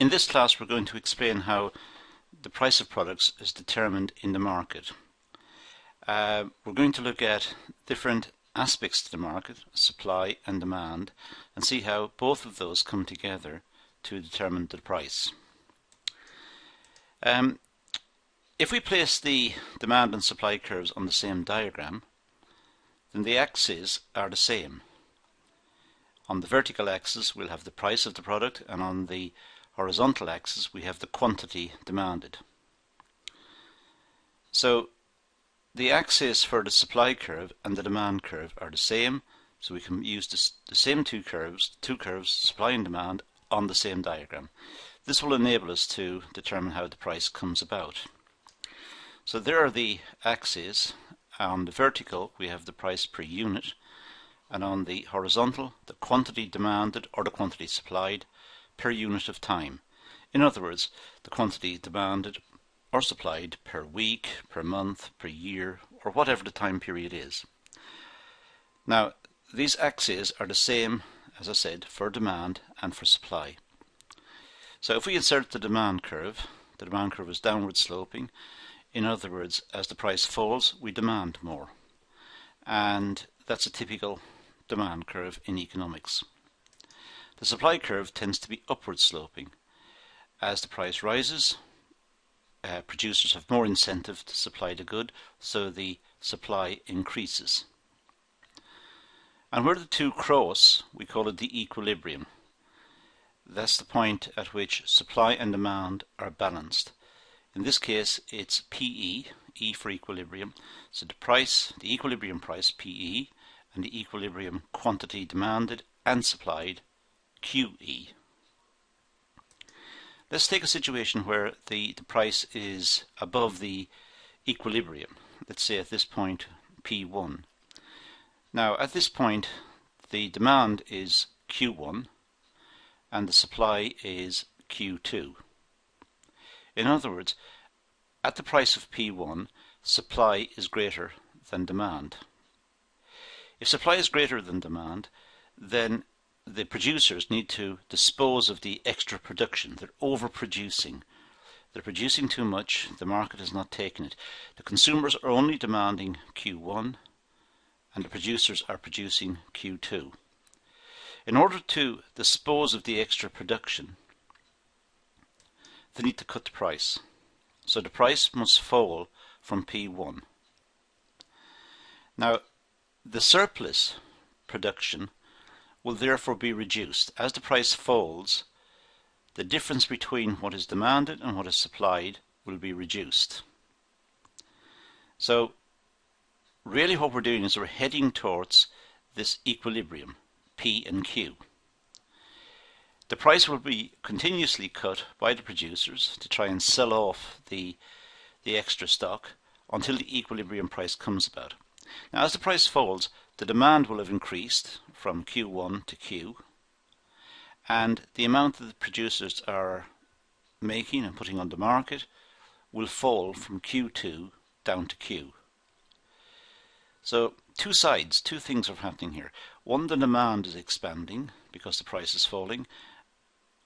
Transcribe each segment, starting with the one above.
In this class we're going to explain how the price of products is determined in the market. We're going to look at different aspects to the market, supply and demand, and see how both of those come together to determine the price. If we place the demand and supply curves on the same diagram, then the axes are the same. On the vertical axis we'll have the price of the product, and on the horizontal axis we have the quantity demanded. So the axes for the supply curve and the demand curve are the same, so we can use the same two curves, supply and demand, on the same diagram. This will enable us to determine how the price comes about. So there are the axes. On the vertical we have the price per unit, and on the horizontal the quantity demanded or the quantity supplied per unit of time. In other words, the quantity demanded or supplied per week, per month, per year, or whatever the time period is. Now, these axes are the same, as I said, for demand and for supply. So if we insert the demand curve is downward sloping. In other words, as the price falls, we demand more. And that's a typical demand curve in economics. The supply curve tends to be upward sloping. As the price rises, producers have more incentive to supply the good, so the supply increases. And where the two cross, we call it the equilibrium. That's the point at which supply and demand are balanced. In this case it's PE, E for equilibrium, so the equilibrium price PE, and the equilibrium quantity demanded and supplied QE. Let's take a situation where the price is above the equilibrium. Let's say at this point P1. Now at this point the demand is Q1 and the supply is Q2. In other words, at the price of P1, supply is greater than demand. If supply is greater than demand, then the producers need to dispose of the extra production. They're overproducing. They're producing too much. The market is not taking it. The consumers are only demanding Q1 and the producers are producing Q2. In order to dispose of the extra production, they need to cut the price. So the price must fall from P1. Now, the surplus production will therefore be reduced. As the price falls, the difference between what is demanded and what is supplied will be reduced. So really what we're doing is we're heading towards this equilibrium, P and Q. The price will be continuously cut by the producers to try and sell off the extra stock until the equilibrium price comes about. Now as the price falls, the demand will have increased from Q1 to Q, and the amount that the producers are making and putting on the market will fall from Q2 down to Q. So two things are happening here. One, the demand is expanding because the price is falling,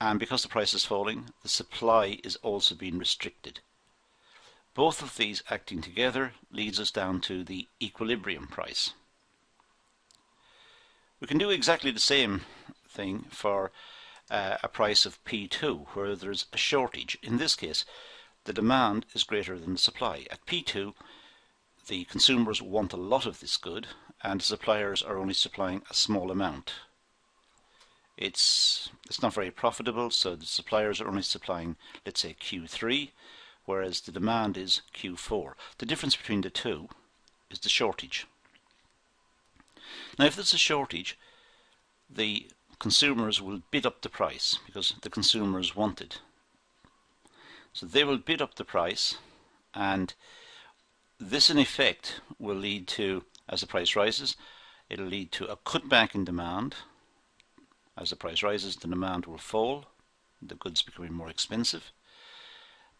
and because the price is falling, the supply is also being restricted. Both of these acting together leads us down to the equilibrium price. We can do exactly the same thing for a price of P2 where there's a shortage. In this case, the demand is greater than the supply. At P2, the consumers want a lot of this good and the suppliers are only supplying a small amount. It's not very profitable, so the suppliers are only supplying, let's say, Q3, whereas the demand is Q4. The difference between the two is the shortage. Now if there's a shortage, the consumers will bid up the price because the consumers want it. So they will bid up the price, and this in effect will lead to, as the price rises, it'll lead to a cutback in demand. As the price rises, the demand will fall, the goods becoming more expensive.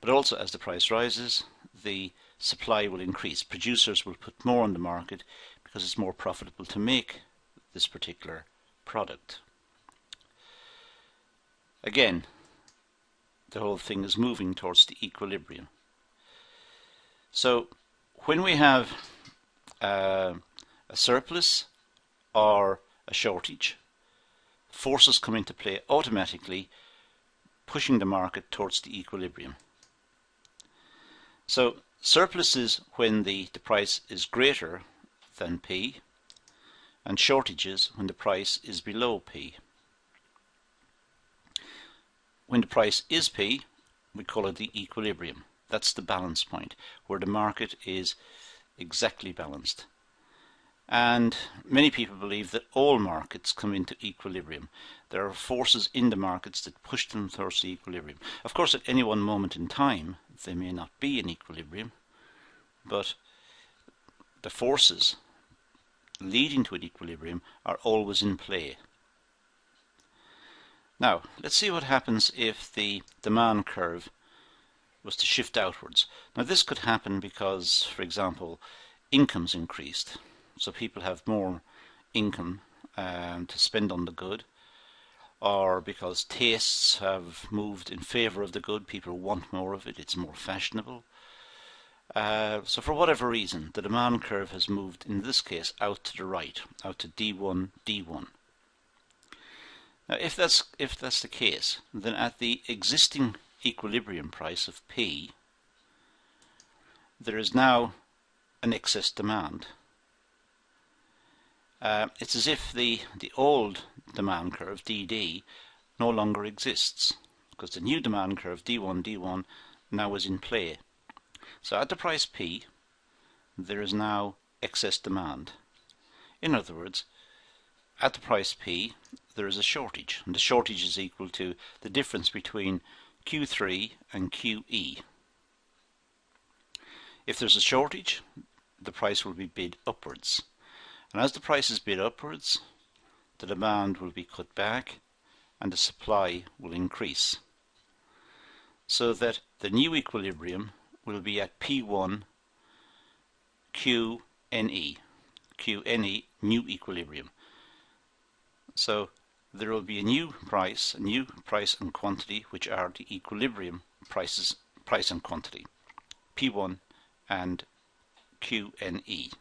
But also as the price rises, the supply will increase. Producers will put more on the market because it's more profitable to make this particular product. Again, the whole thing is moving towards the equilibrium. So when we have a surplus or a shortage, forces come into play automatically, pushing the market towards the equilibrium. So surplus is when the price is greater than P, and shortage is when the price is below P. When the price is P, we call it the equilibrium. That's the balance point, where the market is exactly balanced. And many people believe that all markets come into equilibrium. There are forces in the markets that push them towards the equilibrium. Of course, at any one moment in time, they may not be in equilibrium, but the forces leading to an equilibrium are always in play. Now, let's see what happens if the demand curve was to shift outwards. Now, this could happen because, for example, income's increased. So people have more income to spend on the good, or because tastes have moved in favour of the good, people want more of it, it's more fashionable. So for whatever reason, the demand curve has moved, in this case, out to the right, out to D1, D1. Now if that's the case, then at the existing equilibrium price of P, there is now an excess demand. It's as if the old demand curve, DD, no longer exists, because the new demand curve, D1, D1, now is in play. So at the price P, there is now excess demand. In other words, at the price P, there is a shortage, and the shortage is equal to the difference between Q3 and QE. If there's a shortage, the price will be bid upwards. And as the price is bid upwards, the demand will be cut back and the supply will increase. So that the new equilibrium will be at P1 QNE. QNE, new equilibrium. So there will be a new price and quantity, which are the equilibrium prices, price and quantity, P1 and QNE.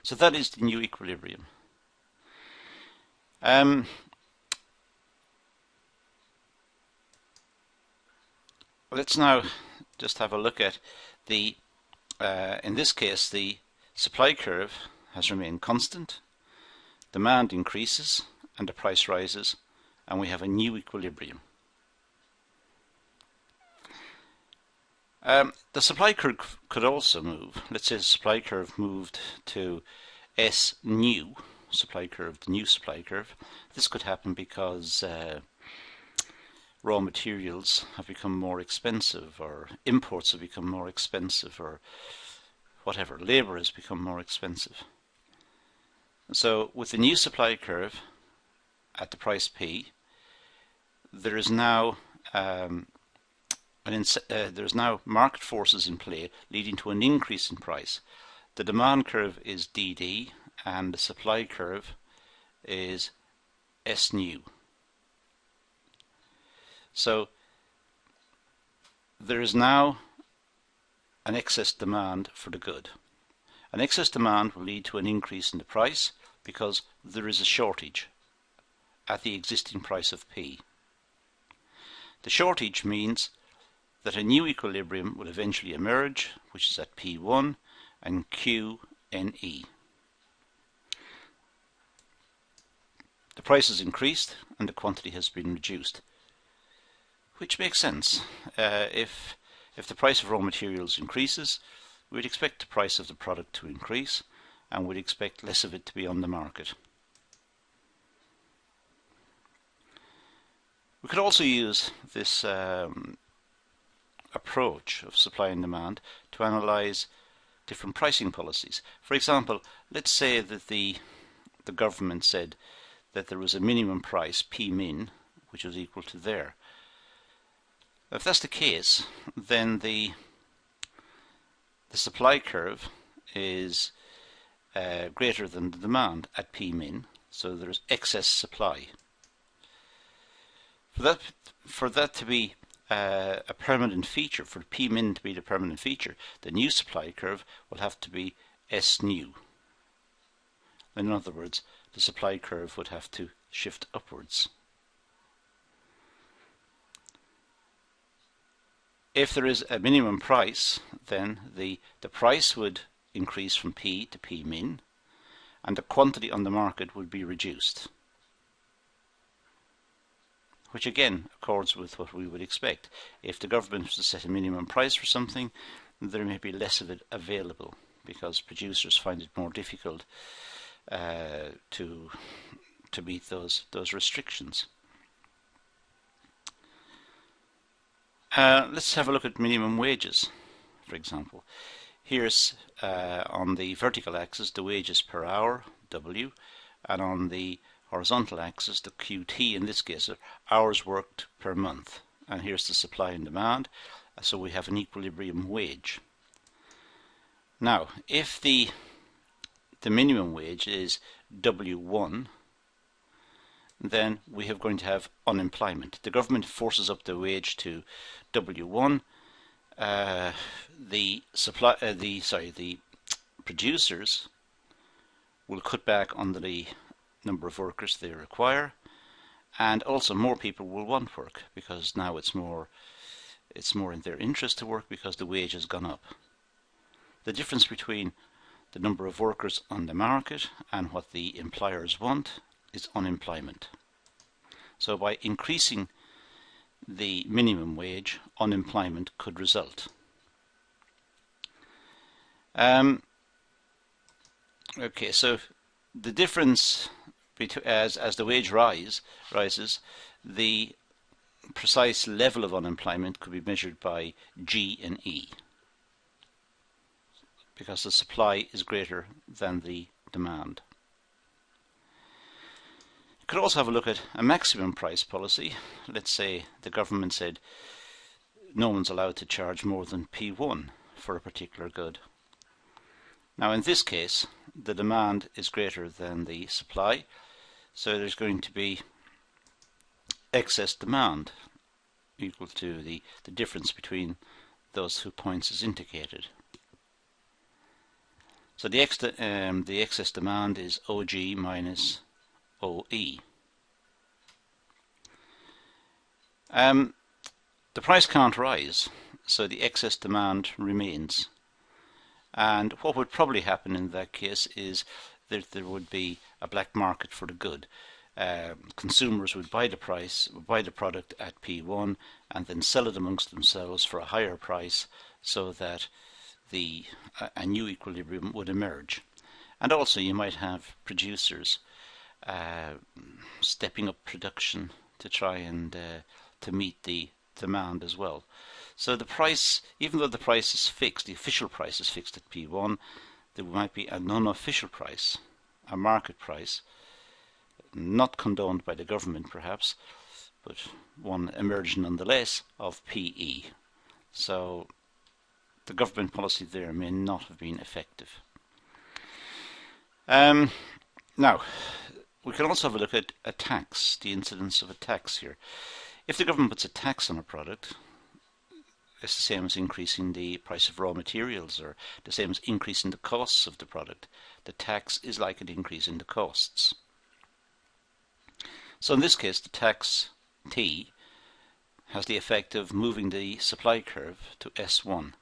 So that is the new equilibrium. Let's now just have a look at the, in this case, the supply curve has remained constant, demand increases and the price rises, and we have a new equilibrium. The supply curve could also move. Let's say the supply curve moved to S new, supply curve, the new supply curve. This could happen because raw materials have become more expensive, or imports have become more expensive, or whatever, labour has become more expensive. So with the new supply curve at the price P, there is now there's now market forces in play leading to an increase in price. The demand curve is DD and the supply curve is S new. So there is now an excess demand for the good. An excess demand will lead to an increase in the price because there is a shortage at the existing price of P. The shortage means that a new equilibrium will eventually emerge, which is at P1 and QNE. The price has increased and the quantity has been reduced, which makes sense. If the price of raw materials increases, we'd expect the price of the product to increase, and we'd expect less of it to be on the market. We could also use this approach of supply and demand to analyse different pricing policies. For example, let's say that the government said that there was a minimum price, P min, which was equal to there. If that's the case, then the supply curve is greater than the demand at P min, so there's excess supply. For that to be a permanent feature, for P min to be the permanent feature, the new supply curve will have to be S new. In other words, the supply curve would have to shift upwards. If there is a minimum price, then the price would increase from P to P min, and the quantity on the market would be reduced, which again accords with what we would expect. If the government was to set a minimum price for something, there may be less of it available because producers find it more difficult to meet those restrictions. Let's have a look at minimum wages, for example. Here's on the vertical axis the wages per hour, W, and on the horizontal axis, the QT in this case, are hours worked per month. And here's the supply and demand, so we have an equilibrium wage. Now, if the minimum wage is W1, then we are going to have unemployment. The government forces up the wage to W1. The producers will cut back on the number of workers they require, and also more people will want work because now it's more in their interest to work because the wage has gone up. The difference between the number of workers on the market and what the employers want is unemployment. So by increasing the minimum wage, unemployment could result. Okay, so the difference as the wage rises, the precise level of unemployment could be measured by G and E, because the supply is greater than the demand. You could also have a look at a maximum price policy. Let's say the government said no one's allowed to charge more than P1 for a particular good. Now in this case, the demand is greater than the supply, so there's going to be excess demand equal to the difference between those 2 points is indicated. So the excess demand is OG minus OE. The price can't rise, so the excess demand remains. And what would probably happen in that case is that there would be a black market for the good. Consumers would buy the product at P1 and then sell it amongst themselves for a higher price, so that a new equilibrium would emerge. And also you might have producers stepping up production to try and to meet the demand as well. So the price, even though the price is fixed, the official price is fixed at P1, there might be a non-official price, a market price, not condoned by the government perhaps, but one emerging nonetheless, of PE. So the government policy there may not have been effective. Now, we can also have a look at a tax, the incidence of a tax here. If the government puts a tax on a product, it's the same as increasing the price of raw materials, or the same as increasing the costs of the product. The tax is like an increase in the costs. So in this case, the tax T has the effect of moving the supply curve to S1.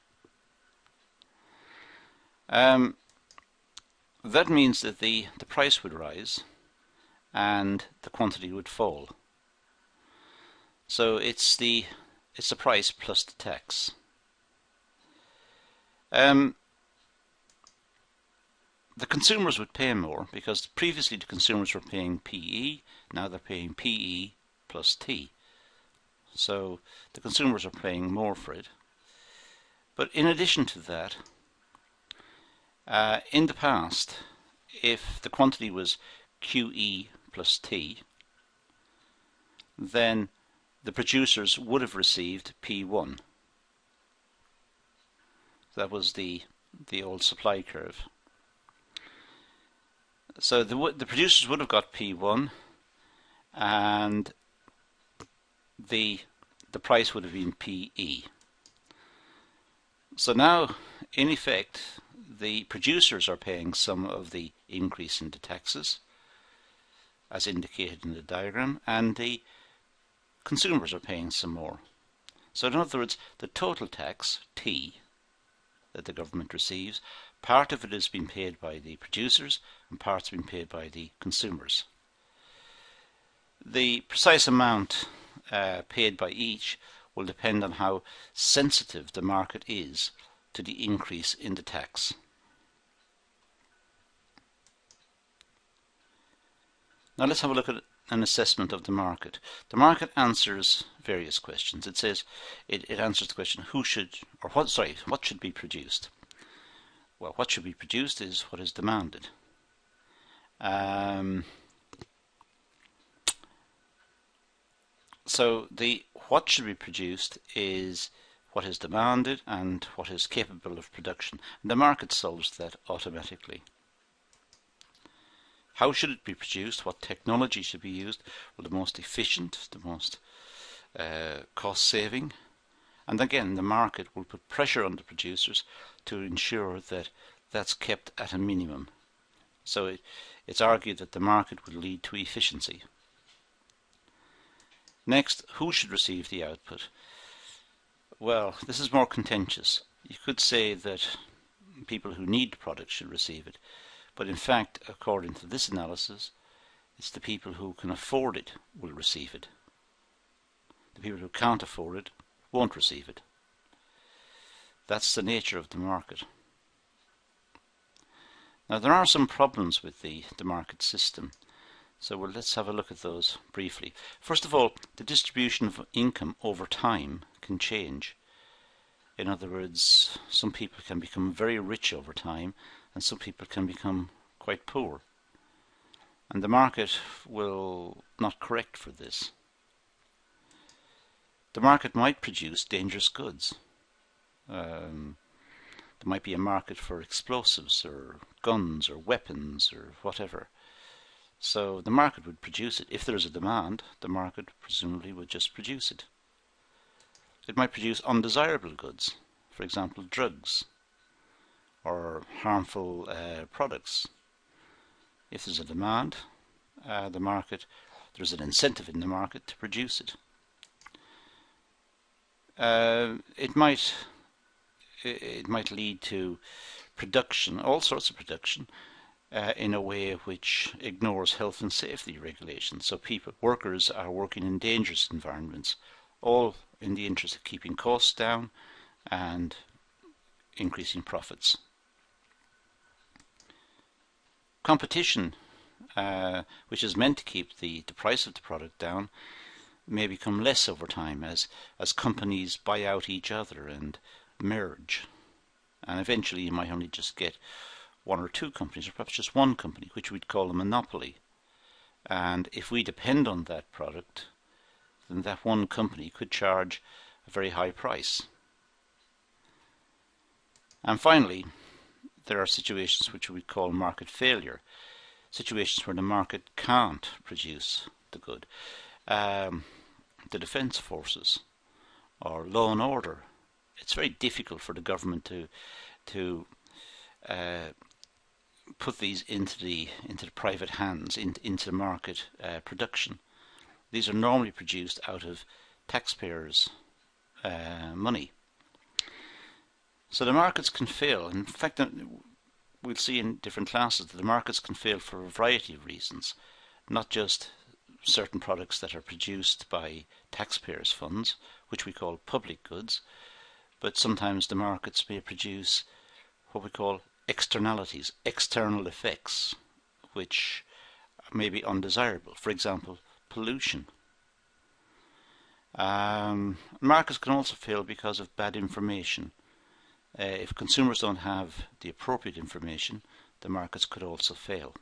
That means that the price would rise and the quantity would fall. So it's the price plus the tax. The consumers would pay more because previously the consumers were paying PE, now they're paying PE plus T. So the consumers are paying more for it. But in addition to that, in the past, if the quantity was QE plus T, then the producers would have received P1. That was the old supply curve. So the producers would have got P1, and the price would have been PE. So now, in effect, the producers are paying some of the increase in the taxes, as indicated in the diagram, and the consumers are paying some more. So in other words, the total tax, T, that the government receives, part of it is being paid by the producers and part's being paid by the consumers. The precise amount paid by each will depend on how sensitive the market is to the increase in the tax. Now let's have a look at an assessment of the market. The market answers various questions. It says it answers the question what should be produced. Well, what should be produced is what is demanded. So what should be produced is what is demanded and what is capable of production. And the market solves that automatically. How should it be produced? What technology should be used? Well, the most efficient, the most cost-saving. And again, the market will put pressure on the producers to ensure that that's kept at a minimum. So it's argued that the market will lead to efficiency. Next, who should receive the output? Well, this is more contentious. You could say that people who need the product should receive it. But in fact, according to this analysis, it's the people who can afford it will receive it. The people who can't afford it won't receive it. That's the nature of the market. Now, there are some problems with the market system. So let's have a look at those briefly. First of all, the distribution of income over time can change. In other words, some people can become very rich over time and some people can become quite poor. And the market will not correct for this. The market might produce dangerous goods. There might be a market for explosives or guns or weapons or whatever. So the market would produce it. If there is a demand, the market presumably would just produce it. It might produce undesirable goods, for example drugs or harmful products. If there's a demand, there's an incentive in the market to produce it. It might lead to production, all sorts of production, in a way which ignores health and safety regulations. So workers are working in dangerous environments, all in the interest of keeping costs down and increasing profits. Competition, which is meant to keep the price of the product down, may become less over time as companies buy out each other and merge. And eventually you might only just get one or two companies, or perhaps just one company, which we'd call a monopoly. And if we depend on that product, then that one company could charge a very high price. And finally, there are situations which we call market failure, situations where the market can't produce the good. The defence forces or law and order. It's very difficult for the government to put these into the private hands, into market production. These are normally produced out of taxpayers' money. So the markets can fail. In fact, we'll see in different classes that the markets can fail for a variety of reasons, not just certain products that are produced by taxpayers' funds, which we call public goods, but sometimes the markets may produce what we call externalities, external effects, which may be undesirable. For example, pollution. Markets can also fail because of bad information. If consumers don't have the appropriate information, the markets could also fail.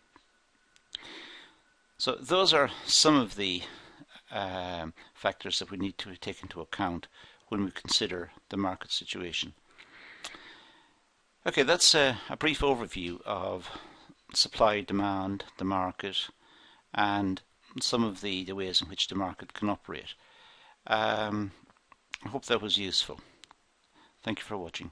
So those are some of the factors that we need to take into account when we consider the market situation. Okay, that's a brief overview of supply, demand, the market, and some of the ways in which the market can operate. I hope that was useful. Thank you for watching.